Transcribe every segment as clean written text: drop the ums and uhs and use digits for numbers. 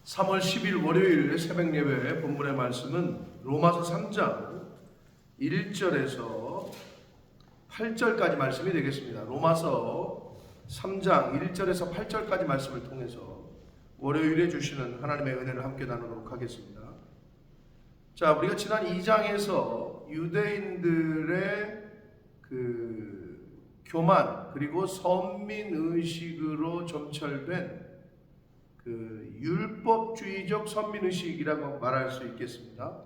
3월 10일 월요일 새벽 예배 본문의 말씀은 로마서 3장 1절에서 8절까지 말씀이 되겠습니다. 로마서 3장 1절에서 8절까지 말씀을 통해서 월요일에 주시는 하나님의 은혜를 함께 나누도록 하겠습니다. 자, 우리가 지난 2장에서 유대인들의 교만 그리고 선민의식으로 점철된 율법주의적 선민의식이라고 말할 수 있겠습니다.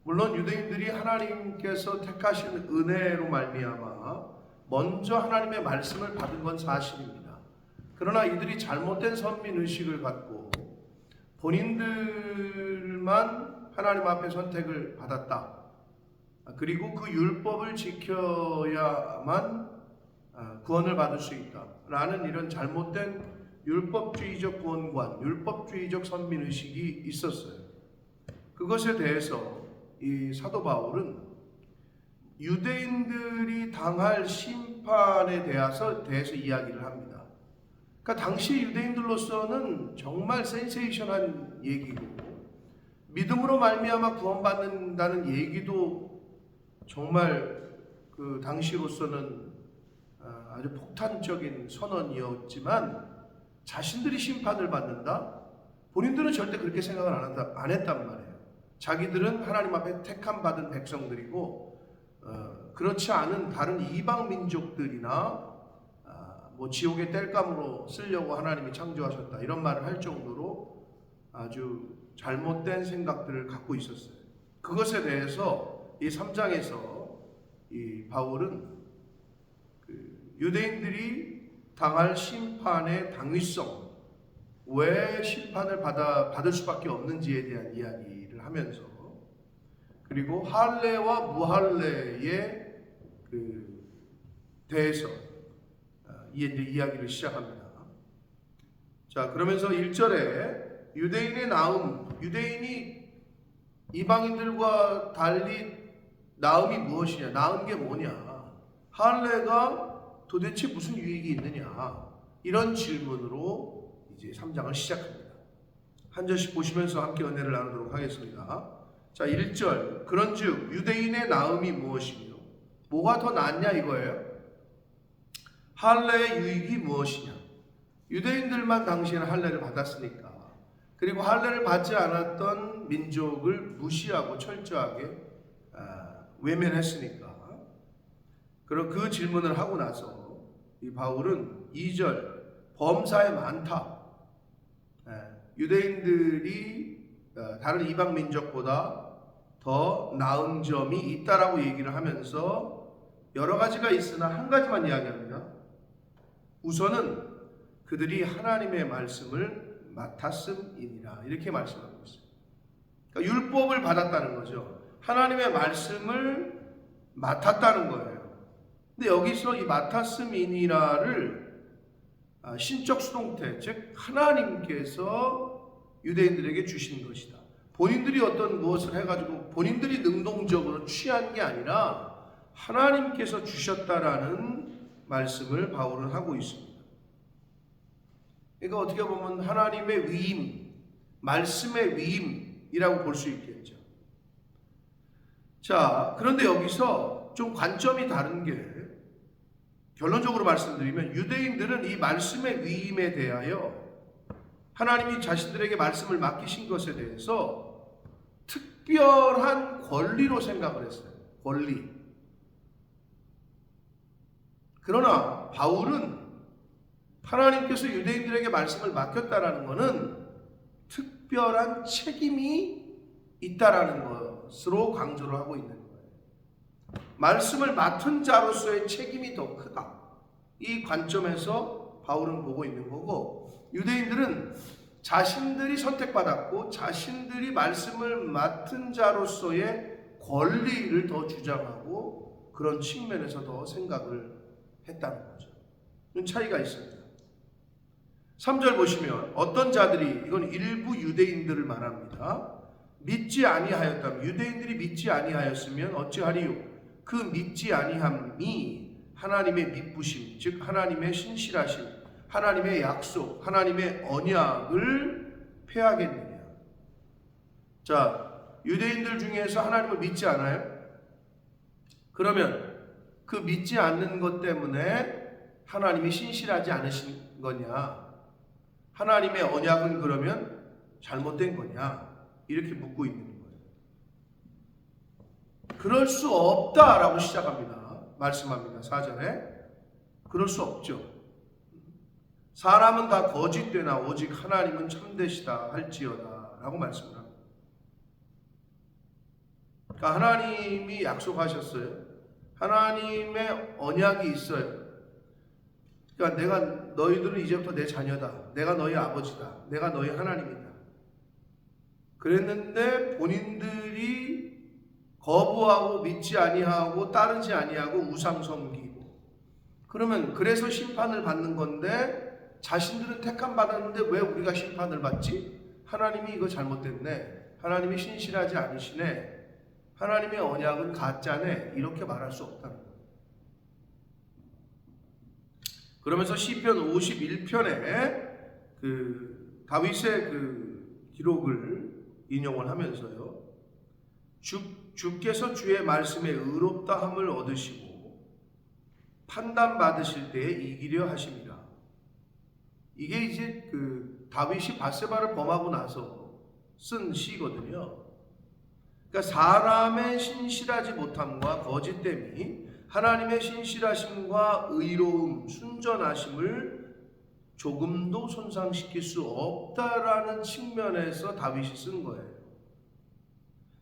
물론 유대인들이 하나님께서 택하신 은혜로 말미암아 먼저 하나님의 말씀을 받은 건 사실입니다. 그러나 이들이 잘못된 선민의식을 갖고 본인들만 하나님 앞에 선택을 받았다. 그리고 그 율법을 지켜야만 구원을 받을 수 있다라는 이런 잘못된 율법주의적 구원관, 율법주의적 선민의식이 있었어요. 그것에 대해서 이 사도 바울은 유대인들이 당할 심판에 대해서 이야기를 합니다. 그러니까 당시 유대인들로서는 정말 센세이션한 얘기고 믿음으로 말미암아 구원받는다는 얘기도 정말 그 당시로서는 아주 폭탄적인 선언이었지만 자신들이 심판을 받는다? 본인들은 절대 그렇게 생각을 안 했단 말이에요. 자기들은 하나님 앞에 택함 받은 백성들이고 그렇지 않은 다른 이방 민족들이나 뭐 지옥의 땔감으로 쓰려고 하나님이 창조하셨다 이런 말을 할 정도로 아주 잘못된 생각들을 갖고 있었어요. 그것에 대해서 이 3장에서 이 바울은 유대인들이 당할 심판의 당위성, 왜 심판을 받을 수밖에 없는지에 대한 이야기를 하면서 그리고 할례와 무할례에 대해서 이제 이야기를 시작합니다. 자, 그러면서 1절에 유대인의 나음, 유대인이 이방인들과 달리 나음이 무엇이냐, 나은 게 뭐냐, 할례가 도대체 무슨 유익이 있느냐, 이런 질문으로 이제 3장을 시작합니다. 한 절씩 보시면서 함께 은혜를 나누도록 하겠습니다. 자, 1절, 그런즉 유대인의 나음이 무엇이며 뭐가 더 낫냐 이거예요. 할례의 유익이 무엇이냐. 유대인들만 당시에는 할례를 받았으니까, 그리고 할례를 받지 않았던 민족을 무시하고 철저하게 외면했으니까, 그럼 그 질문을 하고 나서 이 바울은 2절, 범사에 많다. 유대인들이 다른 이방 민족보다 더 나은 점이 있다라고 얘기를 하면서 여러 가지가 있으나 한 가지만 이야기합니다. 우선은 그들이 하나님의 말씀을 맡았음이니라, 이렇게 말씀하고 있어요. 그러니까 율법을 받았다는 거죠. 하나님의 말씀을 맡았다는 거예요. 근데 여기서 이 맡았음이니라를 신적 수동태, 즉 하나님께서 유대인들에게 주신 것이다. 본인들이 어떤 무엇을 해가지고 본인들이 능동적으로 취한 게 아니라 하나님께서 주셨다라는 말씀을 바울은 하고 있습니다. 그러니까 어떻게 보면 하나님의 위임, 말씀의 위임이라고 볼 수 있겠죠. 자, 그런데 여기서 좀 관점이 다른 게, 결론적으로 말씀드리면 유대인들은 이 말씀의 위임에 대하여 하나님이 자신들에게 말씀을 맡기신 것에 대해서 특별한 권리로 생각을 했어요. 권리. 그러나 바울은 하나님께서 유대인들에게 말씀을 맡겼다라는 것은 특별한 책임이 있다라는 것으로 강조를 하고 있는 거예요. 말씀을 맡은 자로서의 책임이 더 크다. 이 관점에서 바울은 보고 있는 거고, 유대인들은 자신들이 선택받았고 자신들이 말씀을 맡은 자로서의 권리를 더 주장하고 그런 측면에서 더 생각을 했다는 거죠. 이런 차이가 있습니다. 3절 보시면 어떤 자들이, 이건 일부 유대인들을 말합니다. 믿지 아니하였다면, 유대인들이 믿지 아니하였으면 어찌하리요? 그 믿지 아니함이 하나님의 미쁘심, 즉 하나님의 신실하심, 하나님의 약속, 하나님의 언약을 폐하겠느냐. 자, 유대인들 중에서 하나님을 믿지 않아요? 그러면 그 믿지 않는 것 때문에 하나님이 신실하지 않으신 거냐? 하나님의 언약은 그러면 잘못된 거냐? 이렇게 묻고 있는 거예요. 그럴 수 없다라고 시작합니다. 말씀합니다. 4절에. 그럴 수 없죠. 사람은 다 거짓되나 오직 하나님은 참되시다 할지어다 라고 말씀을 합니다. 그러니까 하나님이 약속하셨어요. 하나님의 언약이 있어요. 그러니까 내가 너희들은 이제부터 내 자녀다. 내가 너희 아버지다. 내가 너희 하나님이다. 그랬는데 본인들이 거부하고 믿지 아니하고 따르지 아니하고 우상 섬기고, 그러면 그래서 심판을 받는 건데 자신들은 택함 받았는데 왜 우리가 심판을 받지? 하나님이 이거 잘못됐네. 하나님이 신실하지 않으시네. 하나님의 언약은 가짜네. 이렇게 말할 수 없다는 거예요. 그러면서 시편 51편에 그 다윗의 그 기록을 인용을 하면서요. 주께서 주의 말씀에 의롭다함을 얻으시고 판단 받으실 때에 이기려 하심이라. 이게 이제 그 다윗이 밧세바를 범하고 나서 쓴 시거든요. 그러니까 사람의 신실하지 못함과 거짓됨이 하나님의 신실하심과 의로움, 순전하심을 조금도 손상시킬 수 없다라는 측면에서 다윗이 쓴 거예요.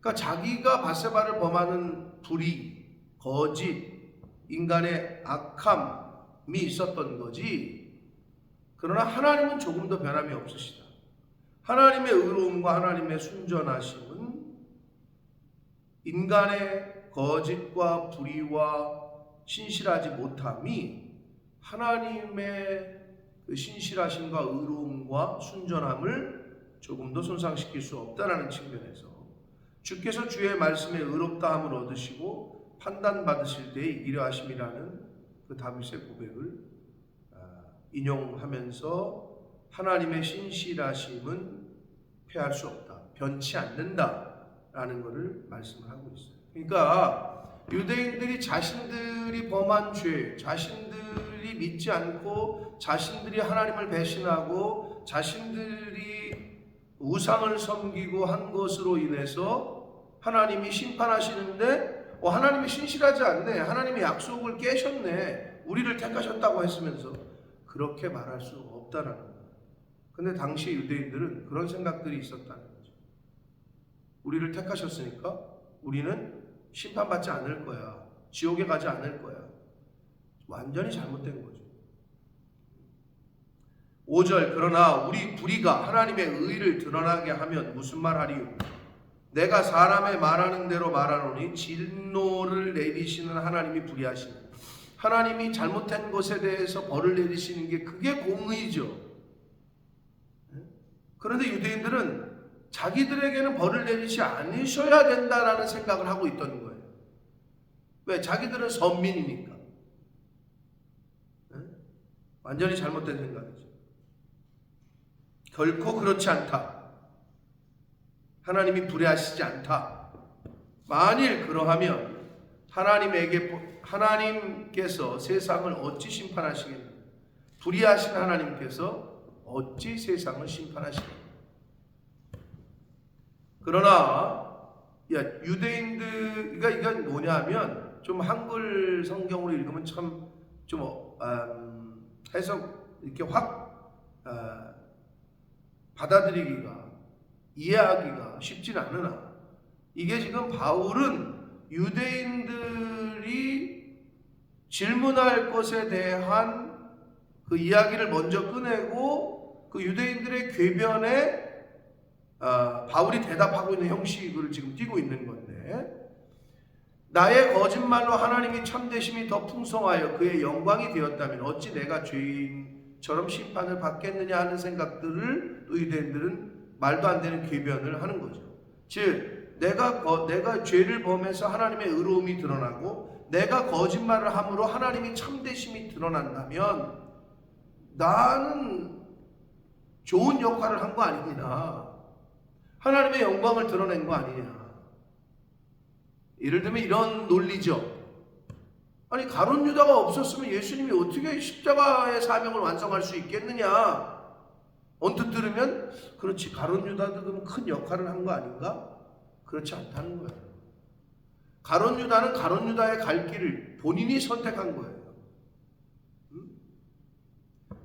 그러니까 자기가 밧세바를 범하는 불의, 거짓, 인간의 악함이 있었던 거지, 그러나 하나님은 조금 더 변함이 없으시다. 하나님의 의로움과 하나님의 순전하심은 인간의 거짓과 불의와 신실하지 못함이 하나님의 그 신실하심과 의로움과 순전함을 조금 더 손상시킬 수 없다라는 측면에서 주께서 주의 말씀에 의롭다함을 얻으시고 판단받으실 때에 이기려 하심이라는 그 다윗의 고백을 인용하면서 하나님의 신실하심은 패할 수 없다, 변치 않는다라는 것을 말씀을 하고 있어요. 그러니까 유대인들이 자신들이 범한 죄, 자신들이 믿지 않고 자신들이 하나님을 배신하고 자신들이 우상을 섬기고 한 것으로 인해서 하나님이 심판하시는데 하나님이 신실하지 않네, 하나님이 약속을 깨셨네, 우리를 택하셨다고 했으면서 그렇게 말할 수 없다라는 거예요. 근데 당시 유대인들은 그런 생각들이 있었다는 거죠. 우리를 택하셨으니까 우리는 심판받지 않을 거야, 지옥에 가지 않을 거야. 완전히 잘못된 거죠. 5절, 그러나 우리 불의가 하나님의 의를 드러나게 하면 무슨 말 하리요? 내가 사람의 말하는 대로 말하노니 진노를 내리시는 하나님이 불의하시네. 하나님이 잘못한 것에 대해서 벌을 내리시는 게 그게 공의죠. 그런데 유대인들은 자기들에게는 벌을 내리지 않으셔야 된다라는 생각을 하고 있던 거예요. 왜? 자기들은 선민이니까. 완전히 잘못된 생각이죠. 결코 그렇지 않다. 하나님이 불의하시지 않다. 만일 그러하면 하나님께서 세상을 어찌 심판하시겠느냐? 불의하신 하나님께서 어찌 세상을 심판하시겠느냐? 그러나 유대인들, 그러니까 이건 뭐냐면 좀 한글 성경으로 읽으면 참 좀 해석 이렇게 확 받아들이기가, 이해하기가 쉽진 않으나, 이게 지금 바울은 유대인들이 질문할 것에 대한 그 이야기를 먼저 꺼내고 그 유대인들의 궤변에 바울이 대답하고 있는 형식을 지금 띠고 있는 건데, 나의 거짓말로 하나님이 참되심이 더 풍성하여 그의 영광이 되었다면 어찌 내가 죄인처럼 심판을 받겠느냐 하는 생각들을 또 유대인들은 말도 안 되는 궤변을 하는 거죠. 즉 내가 죄를 범해서 하나님의 의로움이 드러나고 내가 거짓말을 함으로 하나님이 참되심이 드러난다면 나는 좋은 역할을 한 거 아니냐, 하나님의 영광을 드러낸 거 아니냐. 예를 들면 이런 논리죠. 아니 가룟 유다가 없었으면 예수님이 어떻게 십자가의 사명을 완성할 수 있겠느냐. 언뜻 들으면 그렇지, 가룟 유다도 그럼 큰 역할을 한 거 아닌가? 그렇지 않다는 거예요. 가룟 유다는 가룟 유다의 갈 길을 본인이 선택한 거예요.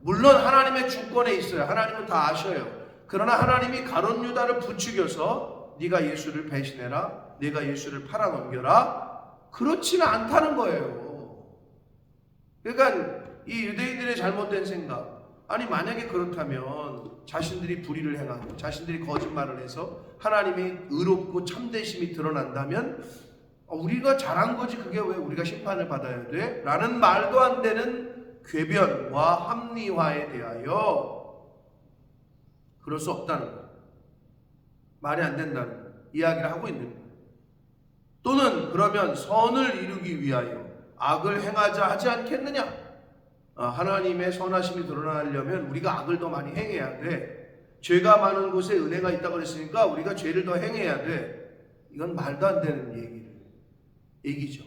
물론 하나님의 주권에 있어요. 하나님은 다 아셔요. 그러나 하나님이 가룟 유다를 부추겨서 네가 예수를 배신해라, 네가 예수를 팔아넘겨라, 그렇지는 않다는 거예요. 그러니까 이 유대인들의 잘못된 생각, 아니 만약에 그렇다면 자신들이 불의를 행하고 자신들이 거짓말을 해서 하나님이 의롭고 참되심이 드러난다면 우리가 잘한 거지 그게 왜 우리가 심판을 받아야 돼? 라는 말도 안 되는 궤변과 합리화에 대하여 그럴 수 없다는 거예요. 말이 안 된다는 이야기를 하고 있는 거예요. 또는 그러면 선을 이루기 위하여 악을 행하자 하지 않겠느냐? 하나님의 선하심이 드러나려면 우리가 악을 더 많이 행해야 돼. 죄가 많은 곳에 은혜가 있다고 그랬으니까 우리가 죄를 더 행해야 돼. 이건 말도 안 되는 얘기죠.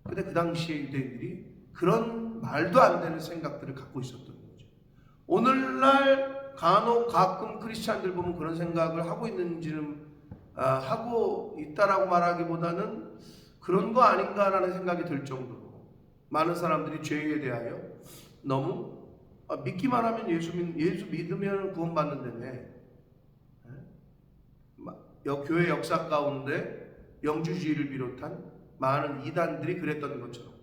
근데 그 당시에 유대인들이 그런 말도 안 되는 생각들을 갖고 있었던 거죠. 오늘날 간혹 가끔 크리스찬들 보면 그런 생각을 하고 있는지는 하고 있다라고 말하기보다는 그런 거 아닌가라는 생각이 들 정도로 많은 사람들이 죄에 대하여 너무 믿기만 하면 예수 믿으면 구원받는다네. 교회 역사 가운데 영주주의를 비롯한 많은 이단들이 그랬던 것처럼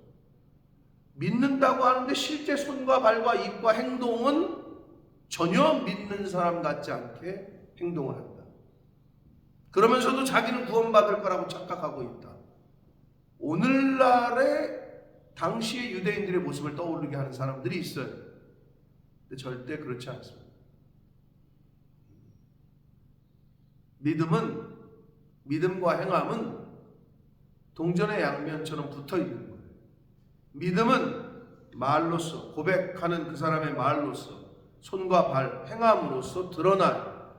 믿는다고 하는데 실제 손과 발과 입과 행동은 전혀 믿는 사람 같지 않게 행동을 한다. 그러면서도 자기는 구원받을 거라고 착각하고 있다. 오늘날의 당시의 유대인들의 모습을 떠오르게 하는 사람들이 있어요. 근데 절대 그렇지 않습니다. 믿음과 행함은 동전의 양면처럼 붙어 있는 거예요. 믿음은 말로써, 고백하는 그 사람의 말로써, 손과 발, 행함으로써 드러나요.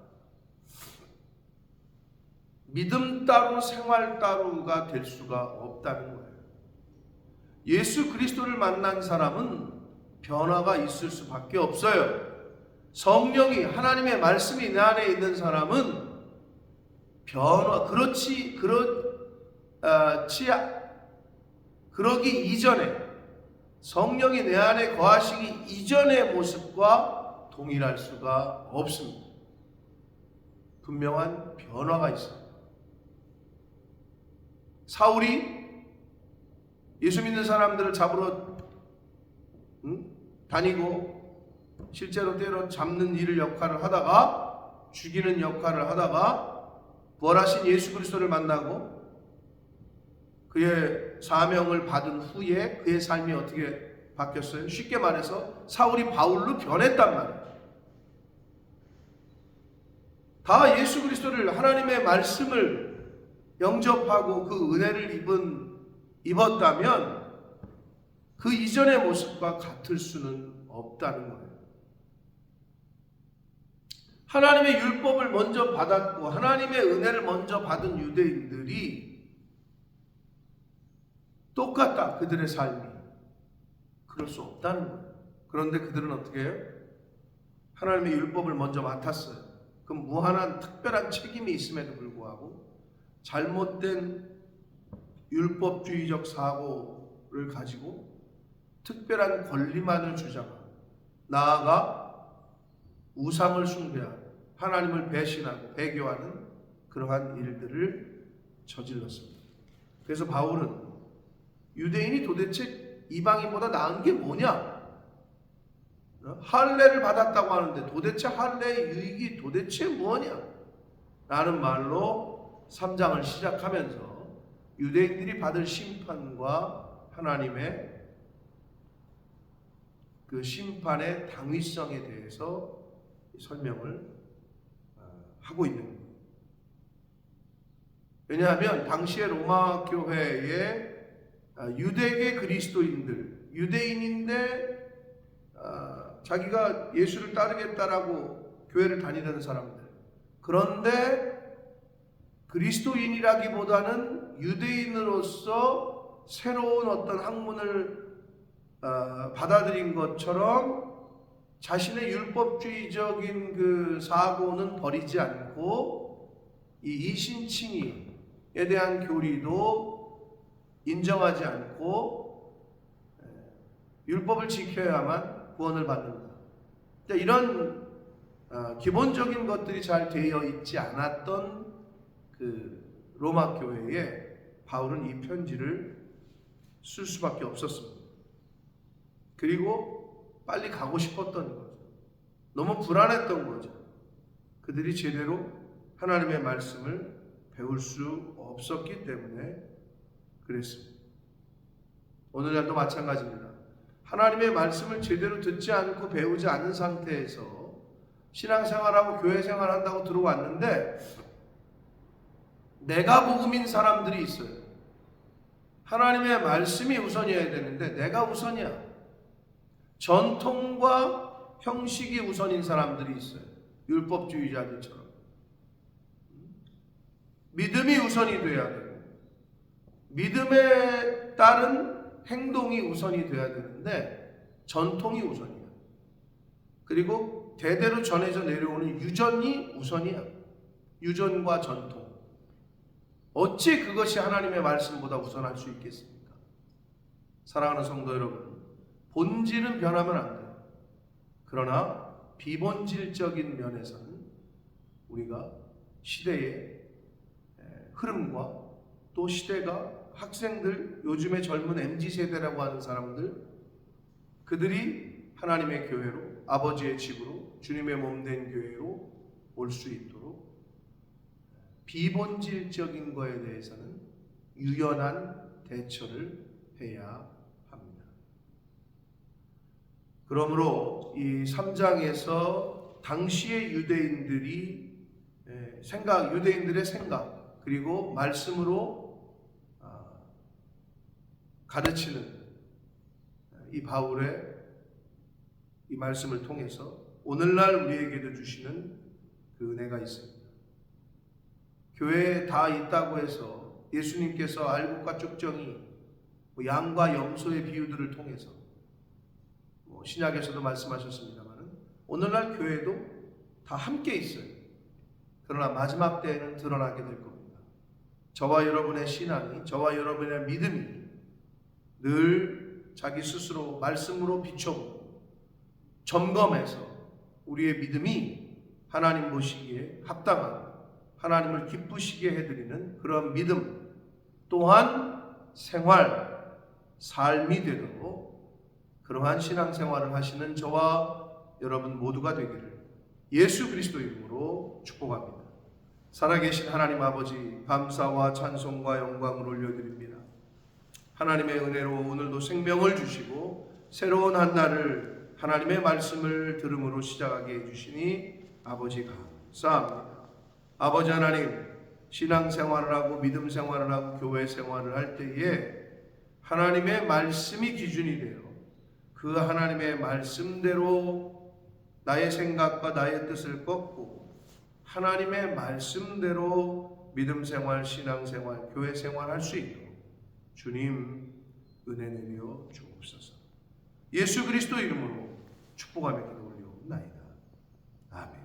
믿음 따로 생활 따로가 될 수가 없다는 거예요. 예수 그리스도를 만난 사람은 변화가 있을 수밖에 없어요. 성령이, 하나님의 말씀이 내 안에 있는 사람은 그러기 이전에, 성령이 내 안에 거하시기 이전의 모습과 동일할 수가 없습니다. 분명한 변화가 있어요. 사울이 예수 믿는 사람들을 잡으러 다니고 실제로 때로 잡는 일을 역할을 하다가, 죽이는 역할을 하다가 부활하신 예수 그리스도를 만나고 그의 사명을 받은 후에 그의 삶이 어떻게 바뀌었어요? 쉽게 말해서 사울이 바울로 변했단 말이에요. 다 예수 그리스도를, 하나님의 말씀을 영접하고 그 은혜를 입었다면 그 이전의 모습과 같을 수는 없다는 거예요. 하나님의 율법을 먼저 받았고 하나님의 은혜를 먼저 받은 유대인들이 똑같다, 그들의 삶이. 그럴 수 없다는 거예요. 그런데 그들은 어떻게 해요? 하나님의 율법을 먼저 맡았어요. 그럼 무한한 특별한 책임이 있음에도 불구하고 잘못된 율법주의적 사고를 가지고 특별한 권리만을 주장하고, 나아가 우상을 숭배하고 하나님을 배신하고 배교하는 그러한 일들을 저질렀습니다. 그래서 바울은 유대인이 도대체 이방인보다 나은 게 뭐냐? 할례를 받았다고 하는데 도대체 할례의 유익이 도대체 뭐냐? 라는 말로 3장을 시작하면서 유대인들이 받을 심판과 하나님의 그 심판의 당위성에 대해서 설명을 하고 있는 거예요. 왜냐하면 당시의 로마 교회의 유대계 그리스도인들, 유대인인데 자기가 예수를 따르겠다라고 교회를 다니는 사람들, 그런데 그리스도인이라기보다는 유대인으로서 새로운 어떤 학문을 받아들인 것처럼 자신의 율법주의적인 그 사고는 버리지 않고 이 이신칭의에 대한 교리도 인정하지 않고 율법을 지켜야만 구원을 받는다. 이런 기본적인 것들이 잘 되어 있지 않았던 그 로마 교회에 바울은 이 편지를 쓸 수밖에 없었습니다. 그리고 빨리 가고 싶었던 거죠. 너무 불안했던 거죠. 그들이 제대로 하나님의 말씀을 배울 수 없었기 때문에 그랬습니다. 오늘날도 마찬가지입니다. 하나님의 말씀을 제대로 듣지 않고 배우지 않은 상태에서 신앙생활하고 교회생활한다고 들어왔는데 내가 복음인 사람들이 있어요. 하나님의 말씀이 우선이어야 되는데 내가 우선이야. 전통과 형식이 우선인 사람들이 있어요. 율법주의자들처럼. 믿음이 우선이 돼야 되고 믿음에 따른 행동이 우선이 돼야 되는데 전통이 우선이야. 그리고 대대로 전해져 내려오는 유전이 우선이야. 유전과 전통. 어찌 그것이 하나님의 말씀보다 우선할 수 있겠습니까? 사랑하는 성도 여러분, 본질은 변하면 안 돼요. 그러나 비본질적인 면에서는 우리가 시대의 흐름과 또 시대가 학생들, 요즘의 젊은 MZ세대라고 하는 사람들, 그들이 하나님의 교회로, 아버지의 집으로, 주님의 몸된 교회로 올 수 있도록 비본질적인 거에 대해서는 유연한 대처를 해야 합니다. 그러므로 이 3장에서 당시의 유대인들의 생각, 그리고 말씀으로 가르치는 이 바울의 이 말씀을 통해서 오늘날 우리에게도 주시는 그 은혜가 있습니다. 교회에 다 있다고 해서 예수님께서 알곡과 쭉정이, 양과 염소의 비유들을 통해서 신약에서도 말씀하셨습니다만 오늘날 교회도 다 함께 있어요. 그러나 마지막 때에는 드러나게 될 겁니다. 저와 여러분의 신앙이, 저와 여러분의 믿음이 늘 자기 스스로 말씀으로 비춰보고 점검해서 우리의 믿음이 하나님 보시기에 합당한, 하나님을 기쁘시게 해드리는 그런 믿음 또한 생활, 삶이 되도록 그러한 신앙생활을 하시는 저와 여러분 모두가 되기를 예수 그리스도 이름으로 축복합니다. 살아계신 하나님 아버지, 감사와 찬송과 영광을 올려드립니다. 하나님의 은혜로 오늘도 생명을 주시고 새로운 한 날을 하나님의 말씀을 들음으로 시작하게 해주시니 아버지 감사합니다. 아버지 하나님, 신앙생활을 하고 믿음 생활을 하고 교회 생활을 할 때에 하나님의 말씀이 기준이 되어 그 하나님의 말씀대로 나의 생각과 나의 뜻을 꺾고 하나님의 말씀대로 믿음 생활, 신앙 생활, 교회 생활 할 수 있도록 주님 은혜 내려 주옵소서. 예수 그리스도 이름으로 축복하며 기도 올려옵나이다. 아멘.